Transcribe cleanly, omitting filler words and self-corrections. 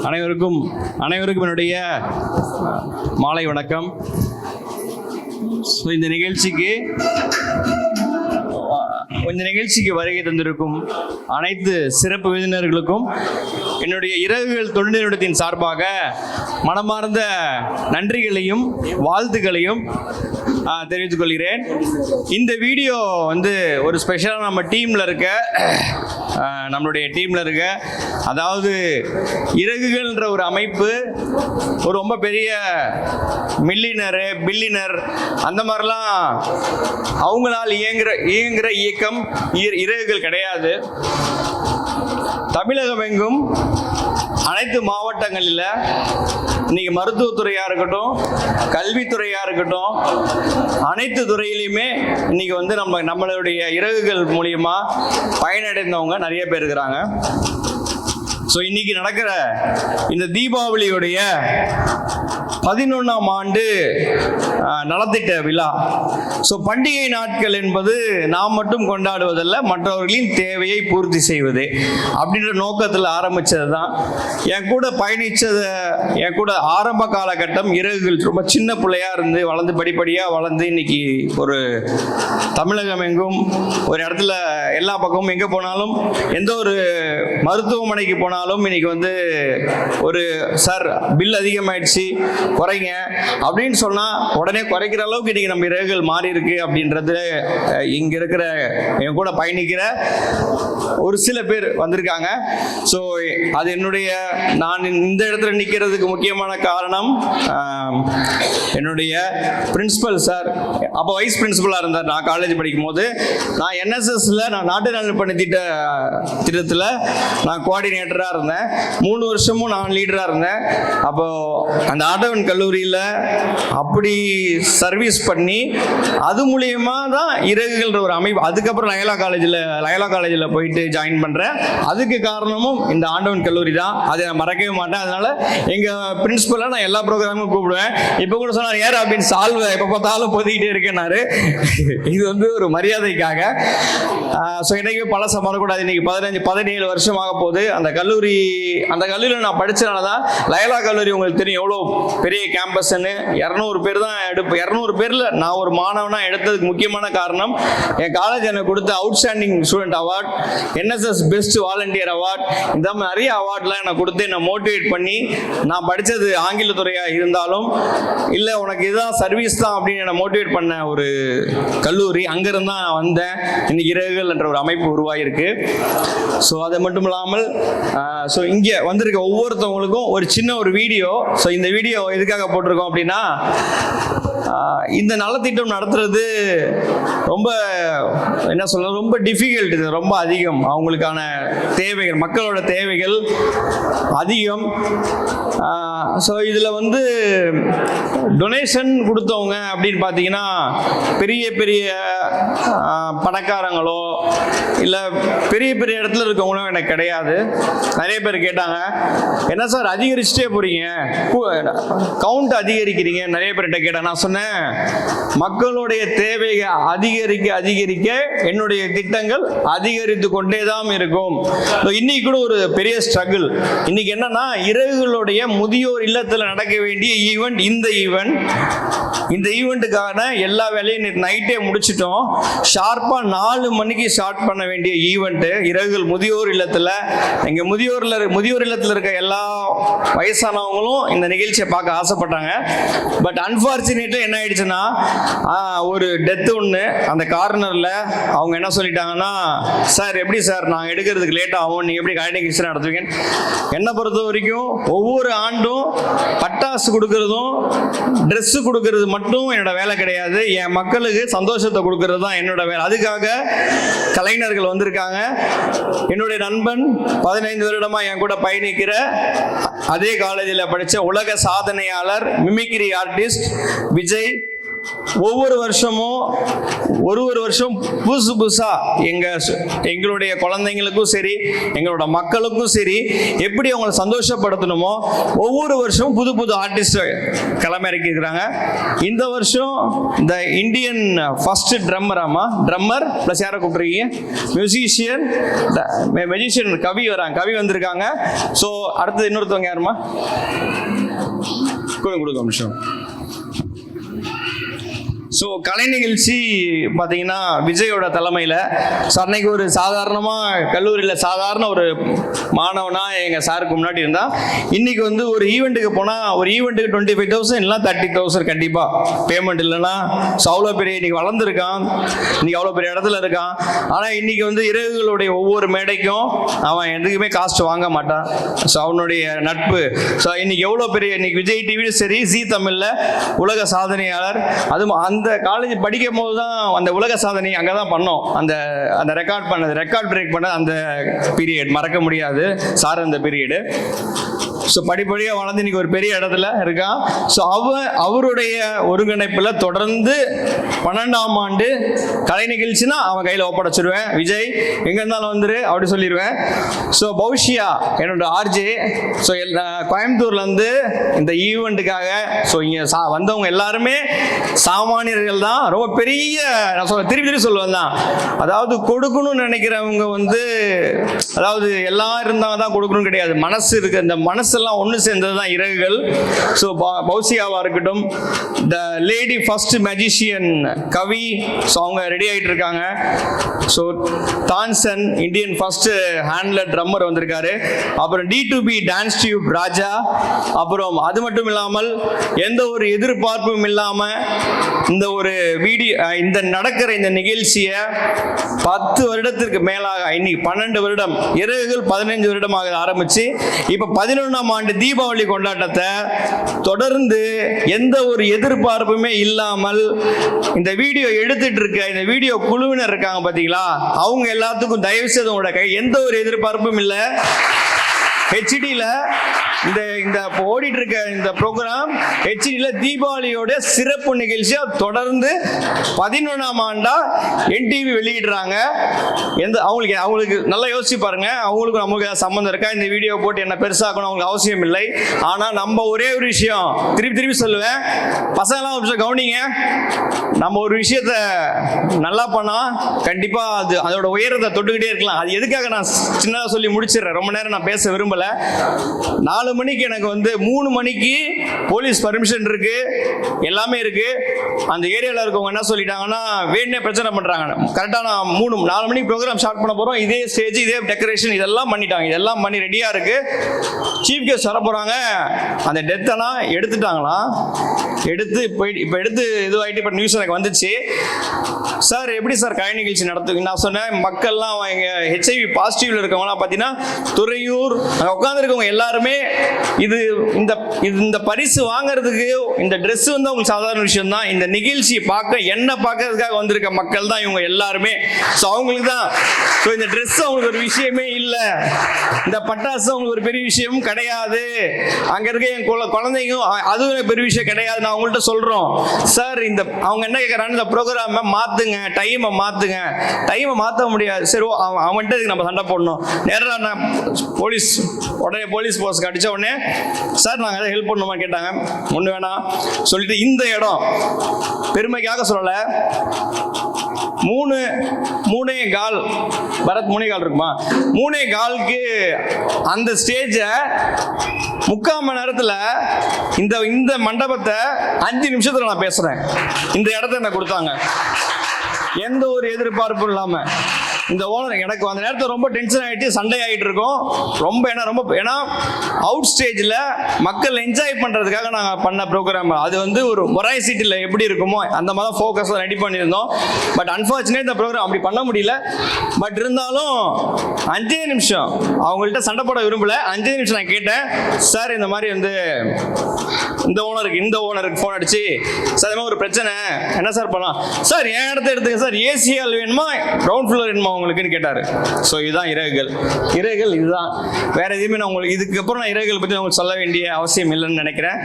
அனைவருக்கும் என்னுடைய மாலை வணக்கம். இந்த நிகழ்ச்சிக்கு வருகை தந்திருக்கும் அனைத்து சிறப்பு விருந்தினர்களுக்கும் என்னுடைய இரவுகள் தொண்டு நிறுவனத்தின் சார்பாக மனமார்ந்த நன்றிகளையும் வாழ்த்துக்களையும் தெரிவித்துக் கொள்கிறேன். இந்த வீடியோ ஒரு ஸ்பெஷலாக நம்மளுடைய டீமில் இருக்க அதாவது இறகுகள்ன்ற ஒரு அமைப்பு ஒரு ரொம்ப பெரிய மில்லியனரு பில்லியனர் அந்த மாதிரிலாம் அவங்களால் இயங்குகிற இயக்கம் இறகுகள் கிடையாது. தமிழகம் எங்கும் அனைத்து மாவட்டங்களில் இன்னைக்கு மருத்துவத்துறையாக இருக்கட்டும், கல்வித்துறையாக இருக்கட்டும், அனைத்து துறையிலையுமே இன்னைக்கு நம்மளுடைய இறகுகள் மூலியமா பயனடைந்தவங்க நிறைய பேர் இருக்கிறாங்க. ஸோ இன்னைக்கு நடக்கிற இந்த தீபாவளியுடைய 11ஆம் ஆண்டு நலத்திட்ட விழா. ஸோ பண்டிகை நாட்கள் என்பது நாம் மட்டும் கொண்டாடுவதல்ல, மற்றவர்களின் தேவையை பூர்த்தி செய்வது அப்படின்ற நோக்கத்தில் ஆரம்பித்தது தான். என் கூட பயணித்தது, என் கூட ஆரம்ப காலகட்டம் இறகுகள் ரொம்ப சின்ன பிள்ளையா இருந்து வளர்ந்து படிப்படியாக வளர்ந்து இன்னைக்கு ஒரு தமிழகம் எங்கும் ஒரு இடத்துல எல்லா பக்கமும் எங்கே போனாலும் எந்த ஒரு மருத்துவமனைக்கு போனாலும் இன்னைக்கு ஒரு சார் பில் அதிகமாயிடுச்சு குறைங்க அப்படின்னு சொன்னா உடனே குறைக்கிற அளவுக்கு இன்னைக்கு நம்ம இறகுகள் மாறி இருக்கு அப்படின்றது இங்க இருக்கிற என் கூட பயணிக்கிற ஒரு சில பேர் வந்திருக்காங்க. ஸோ அது நான் இந்த இடத்துல நிற்கிறதுக்கு முக்கியமான காரணம் என்னுடைய பிரின்சிபல் சார். அப்போ வைஸ் பிரின்சிபலா இருந்தார். நான் காலேஜ் படிக்கும் போது நான் என்எஸ்எஸ்ல நாட்டு நலப்பணி திட்டத்தில் நான் கோஆர்டினேட்டரா இருந்தேன். 3 வருஷமும் நான் லீடரா இருந்தேன். அப்போ அந்த ஆண்டவன் கல்லூரியில் அப்படி சர்வீஸ் பண்ணி அது மூலியமா தான் இறகுகள்ன்ற ஒரு அமைப்பு. அதுக்கப்புறம் லயலா காலேஜில் போயிட்டு ஜாயின் பண்றேன். அதுக்கு காரணமும் இந்த ஆண்டவன் கல்லூரி தான். அதை நான் மறக்கவே மாட்டேன். அதனால எங்க பிரின்சிபலை நான் எல்லா ப்ரோக்ராமும் கூப்பிடுவேன். இப்போ கூட சொன்னார் யார் அப்படின்னு சால்வை எப்போ பார்த்தாலும் போதிக்கிட்டே இருக்கேன்னாரு. இது ஒரு மரியாதைக்காக. ஸோ இன்னைக்கு பழச மறக்கூடாது. இன்னைக்கு 15-17 வருஷம் ஆக போகுது. அந்த கல்லூரியில் நான் படிச்சனால தான் லயலா கல்லூரி உங்களுக்கு தெரியும் எவ்வளோ பெரிய கேம்பஸ்ன்னு. 200 பேர் தான் எடுப்பேன். 200 பேர்ல நான் ஒரு மாணவனா எடுத்ததுக்கு முக்கியமான காரணம் என் காலேஜ் எனக்கு கொடுத்த outstanding student award, NSS best volunteer award, இந்த மாதிரி நிறைய அவார்ட்லாம் எனக்கு கொடுத்து என்னை மோட்டிவேட் பண்ணி நான் படித்தது ஆங்கிலத்துறையாக இருந்தாலும் இல்லை உனக்கு இதுதான் சர்வீஸ் தான் அப்படின்னு என்னை மோட்டிவேட் பண்ண ஒரு கல்லூரி. அங்கிருந்து தான் நான் வந்தேன். இன்னைக்கு இறகுகள் என்ற ஒரு அமைப்பு உருவாகிருக்கு. ஸோ அது மட்டும் இல்லாமல் ஸோ இங்கே வந்திருக்க ஒவ்வொருத்தவங்களுக்கும் ஒரு சின்ன ஒரு வீடியோ. ஸோ இந்த வீடியோ எதுக்காக போட்டிருக்கோம் அப்படின்னா, இந்த நலத்திட்டம் நடத்துறது ரொம்ப ரொம்ப டிஃபிகல்ட். இது ரொம்ப அதிகம். அவங்களுக்கான தேவைகள், மக்களோட தேவைகள் அதிகம். ஸோ இதில் டொனேஷன் கொடுத்தவங்க அப்படின்னு பார்த்தீங்கன்னா பெரிய பெரிய பணக்காரங்களோ இல்லை பெரிய பெரிய இடத்துல இருக்கவங்களும் எனக்கு கிடையாது. நிறைய பேர் கேட்டாங்க, என்ன சார் அதிகரிச்சுட்டே போறீங்க, கவுண்ட் அதிகரிக்கிறீங்க, நிறைய பேர்கிட்ட கேட்டாங்க. நான் சொன்னேன், மக்களுடைய தேவைகள் அதிகரிக்க என்னுடைய திட்டங்கள் அதிகரித்து கொண்டே தான் இருக்கும். இன்னைக்கு கூட ஒரு பெரிய ஸ்ட்ரகிள். இன்னைக்கு என்னன்னா, இறகுகளுடைய முதியோர் இல்லத்தில் நடக்க வேண்டிய ஈவெண்ட் இந்த ஈவெண்ட்டுக்கான எல்லா வேலையும் நைட்டே முடிச்சிட்டோம். ஷார்ப்பா 4 மணிக்கு ஸ்டார்ட் பண்ண வேண்டிய ஈவெண்ட் இறகுகள் முதியோர் இல்லத்தில். இங்க முதியோர் இல்லத்தில் இருக்க எல்லா வயசானவங்களும் இந்த நிகழ்ச்சியை பார்க்க ஆசைப்பட்டாங்க. பட் அன்பார்ச்சுனேட்லி என்ன ஆயிடுச்சுன்னா, ஒரு டெத் ஒன்று அந்த கார்னர்ல அவங்க என்ன சொல்லிட்டாங்கன்னா, சார் எப்படி சார் நாங்கள் எடுக்கிறதுக்கு லேட் ஆகும், நீங்க எப்படி கல்யாணம் நடத்துவீங்க? என்னை பொறுத்த வரைக்கும் ஒவ்வொரு ஆண்டும் பட்டாசு கொடுக்கறதும் ட்ரெஸ் கொடுக்கறது மட்டும் என்னோட வேலை கிடையாது. என் மக்களுக்கு சந்தோஷத்தை கொடுக்கறது தான் என்னோட வேலை. அதுக்காக கலைஞர்கள் வந்திருக்காங்க. என்னுடைய நண்பன் 15 வருடமா என் கூட பயணிக்கிற, அதே காலேஜில் படித்த உலக சாதனையாளர் மிமிக்ரி ஆர்டிஸ்ட் விஜய் ஒவ்வொரு வருஷமும் ஒரு வருஷம் புதுசு புதுசாக எங்களுடைய குழந்தைங்களுக்கும் சரி எங்களோட மக்களுக்கும் சரி எப்படி அவங்களை சந்தோஷப்படுத்தணுமோ ஒவ்வொரு வருஷமும் புது புது ஆர்டிஸ்ட் கிளம்ப இறக்கியிருக்கிறாங்க. இந்த வருஷம் இந்த இந்தியன் ஃபர்ஸ்ட் ட்ரம்மர் ப்ளஸ் யாரை கூப்பிட்ருக்கீங்க, மெஜிஷியன் கவி வந்திருக்காங்க. ஸோ அடுத்தது இன்னொருத்தவங்க யாருமா கொடுக்க நிமிஷம். ஸோ கலை நிகழ்ச்சி பார்த்தீங்கன்னா விஜயோட தலைமையில். ஸோ அன்னைக்கு ஒரு சாதாரணமாக கல்லூரியில் சாதாரண ஒரு மாணவனாக எங்கள் சாருக்கு முன்னாடி இருந்தால், இன்றைக்கி வந்து ஒரு ஈவெண்ட்டுக்கு போனால் ஒரு ஈவெண்ட்டுக்கு 25,000 இல்லைனா 30,000 கண்டிப்பாக பேமெண்ட் இல்லைன்னா. ஸோ அவ்வளோ பெரிய இன்றைக்கி வளர்ந்துருக்கான், இன்றைக்கி அவ்வளோ பெரிய இடத்துல இருக்கான். ஆனால் இன்றைக்கி வந்து இரவுகளுடைய ஒவ்வொரு மேடைக்கும் அவன் எதுக்குமே காஸ்ட் வாங்க மாட்டான். ஸோ அவனுடைய நட்பு. ஸோ இன்றைக்கி எவ்வளோ பெரிய இன்றைக்கி விஜய் டிவியும் சரி ஜீ தமிழில் உலக சாதனையாளர். அதுவும் அந்த காலேஜ் படிக்கும் போது தான் அந்த உலக சாதனை அங்கே தான் பண்ணோம். அந்த ரெக்கார்ட் பிரேக் பண்ணது அந்த பீரியட் மறக்க முடியாது சார், அந்த பீரியடு. ஸோ படிப்படியாக வளர்ந்து இன்னைக்கு ஒரு பெரிய இடத்துல இருக்கான். ஸோ அவருடைய ஒருங்கிணைப்பில் தொடர்ந்து 12ஆம் ஆண்டு கலை நிகழ்ச்சினா அவன் கையில் ஒப்படைச்சிருவேன். விஜய் எங்கே இருந்தாலும் வந்துரு அப்படி சொல்லிடுவேன். ஸோ பௌஷியா என்னோட ஆர்ஜே. ஸோ கோயம்புத்தூர்லேருந்து இந்த ஈவெண்ட்டுக்காக ஸோ இங்கே வந்தவங்க எல்லாருமே சாமானியர்கள் தான். ரொம்ப பெரிய நான் திருப்பி சொல்லுவேன் தான், அதாவது கொடுக்கணும்னு நினைக்கிறவங்க வந்து அதாவது எல்லாம் இருந்தாங்க தான் கொடுக்கணும் கிடையாது. மனசு இருக்கு, இந்த மனசெல்லாம் ஒன்று சேர்ந்தது தான் இறகுகள். ஸோ பௌசியாவாக இருக்கட்டும், the lady first magician Kavi, so அவங்க ரெடி ஆகிட்டு இருக்காங்க. ஸோ தான்சன் இந்தியன் ஃபர்ஸ்ட் ஹேண்ட்லர் ட்ரம்மர் வந்திருக்காரு. அப்புறம் D2B டான்ஸ் டியூப் ராஜா. அப்புறம் அது மட்டும் இல்லாமல் எந்த ஒரு எதிர்பார்ப்பும் இல்லாமல் இந்த ஒரு வீடியோ இந்த நடக்கிற இந்த நிகழ்ச்சியை 10 வருடத்திற்கு மேலாக இன்னைக்கு 12 வருடம், இரவுகள் 15 வருடமாக ஆரம்பிச்சு இப்போ 11ஆம் ஆண்டு தீபாவளி கொண்டாட்டத்தை தொடர்ந்து எந்த ஒரு எதிர்பார்ப்புமே இல்லாமல் இந்த வீடியோ எடுத்துட்டு இருக்க இந்த வீடியோ குழுவினர் இருக்காங்க பார்த்தீங்களா, அவங்க எல்லாத்துக்கும் தயவு செய்து உங்களோட கை, எந்த ஒரு எதிர்பார்ப்பும் இல்லை. ஹெச்டியில் இந்த ஓடிட்டு இருக்க இந்த ப்ரோக்ராம் ஹெச்டியில் தீபாவளியோட சிறப்பு நிகழ்ச்சியா தொடர்ந்து 11ஆம் ஆண்டா NTV வெளியிடுறாங்க. அவங்களுக்கு நல்லா யோசிச்சு பாருங்க, அவங்களுக்கு நமக்கு ஏதாவது சம்மந்தம் இருக்கா? இந்த வீடியோ போட்டு என்ன பெருசாக்கணும் அவங்களுக்கு அவசியம் இல்லை. ஆனால் நம்ம ஒரே ஒரு விஷயம் திருப்பி சொல்லுவேன், பசங்களாம் ஒரு விஷயம் கவனிங்க. நம்ம ஒரு விஷயத்த நல்லா பண்ணா கண்டிப்பா அதோட உயரத்தை தொட்டுக்கிட்டே இருக்கலாம். அது எதுக்காக நான் சின்னதாக சொல்லி முடிச்சிடுறேன், ரொம்ப நேரம் நான் பேச விரும்பல. 4 மணிக்கு எனக்கு வந்து 3 மணிக்கு போலீஸ் பர்மிஷன் இருக்கு, எல்லாமே இருக்கு. அந்த ஏரியாவில் இருக்கவங்க என்ன சொல்லிட்டாங்கன்னா வேணே பிரச்சனை பண்றாங்க. கரெக்டாக நான் 4 மணிக்கு ப்ரோக்ராம் ஸ்டார்ட் பண்ண போறோம், இதே ஸ்டேஜ் இதே டெக்கரேஷன் இதெல்லாம் பண்ணிட்டாங்க, இதெல்லாம் பண்ணி ரெடியா இருக்கு. சீஃப் கெஸ்ட் வர போறாங்க. அந்த டெத்தெல்லாம் எடுத்துட்டாங்களாம். இப்போ எடுத்து இதுவாகிட்டு இப்போ நியூஸ் எனக்கு வந்துச்சு. சார் எப்படி சார் கலை நிகழ்ச்சி நடத்துவீங்க? நான் சொன்னேன், மக்கள்லாம் எங்க HIV பாசிட்டிவ்ல இருக்கவங்கலாம் பார்த்தீங்கன்னா துறையூர் அங்கே உட்காந்துருக்கவங்க எல்லாருமே இந்த பரிசு வாங்குறதுக்கு இந்த ட்ரெஸ் வந்து அவங்களுக்கு சாதாரண விஷயம் தான். இந்த நிகழ்ச்சியை பார்க்கறதுக்காக வந்திருக்க மக்கள் தான் இவங்க எல்லாருமே. ஸோ அவங்களுக்கு தான் இந்த ட்ரெஸ் அவங்களுக்கு ஒரு விஷயமே இல்லை, இந்த பட்டாசு அவங்களுக்கு ஒரு பெரிய விஷயமும் கிடையாது. அங்கே இருக்க என் குழந்தைங்க அதுவும் பெரிய விஷயம் கிடையாது. நான் அவங்கள்ட்ட சொல்றோம், சார் அவங்க என்ன கேட்குறாங்க, இந்த ப்ரோக்ராமை மாத்துங்க, டைமை மாற்ற முடியாது. சரி அவன்கிட்ட நம்ம சண்டை போடணும். நேராக நான் உடனே போலீஸ் போஸ்ட்க்கு அடித்த உடனே சார் நாங்கள் எதாவது ஹெல்ப் பண்ணணுமா கேட்டாங்க. ஒன்று வேணாம் சொல்லிட்டு இந்த இடம் பெருமைக்காக சொல்லலை, 3.25 பரத் 3.25 இருக்குமா, 3.25க்கு அந்த ஸ்டேஜை 3/4 மணி நேரத்தில் இந்த மண்டபத்தை 5 நிமிஷத்தில் நான் பேசுகிறேன். இந்த இடத்த எனக்கு கொடுத்தாங்க எந்த ஒரு எதிர்பார்ப்பும் இல்லாமல். இந்த ஓனர் எனக்கு அந்த நேரத்தில் ரொம்ப டென்ஷன் ஆகிட்டு சண்டை ஆகிட்டு இருக்கோம். ஏன்னா அவுட் ஸ்டேஜில் மக்கள் என்ஜாய் பண்ணுறதுக்காக நாங்கள் பண்ண ப்ரோக்ராம். அது வந்து ஒரு மொராய் சிட்டியில் எப்படி இருக்குமோ அந்த மாதிரி தான் ஃபோக்கஸாக ரெடி பண்ணியிருந்தோம். பட் அன்ஃபார்ச்சுனேட் இந்த ப்ரோக்ராம் அப்படி பண்ண முடியல. பட் இருந்தாலும் 5 நிமிஷம் அவங்கள்ட்ட சண்டை போட விரும்பல. 5 நிமிஷம் நான் கேட்டேன், சார் இந்த மாதிரி வந்து இந்த ஓனருக்கு ஃபோன் அடிச்சு, சார் இந்த மாதிரி ஒரு பிரச்சனை, என்ன சார் பண்ணலாம்? சார் என் இடத்த எடுத்துக்க சார், ஏசி ஹால் வேணுமா கிரவுண்ட் ஃப்ளோர் வேணுமா உங்களுக்குன்னு கேட்டார். ஸோ இதுதான் இறகுகள் இதுதான். வேற எதுவுமே நான் உங்களுக்கு இதுக்கப்புறம் நான் இறகுகள் பற்றி உங்களுக்கு சொல்ல வேண்டிய அவசியம் இல்லைன்னு நினைக்கிறேன்.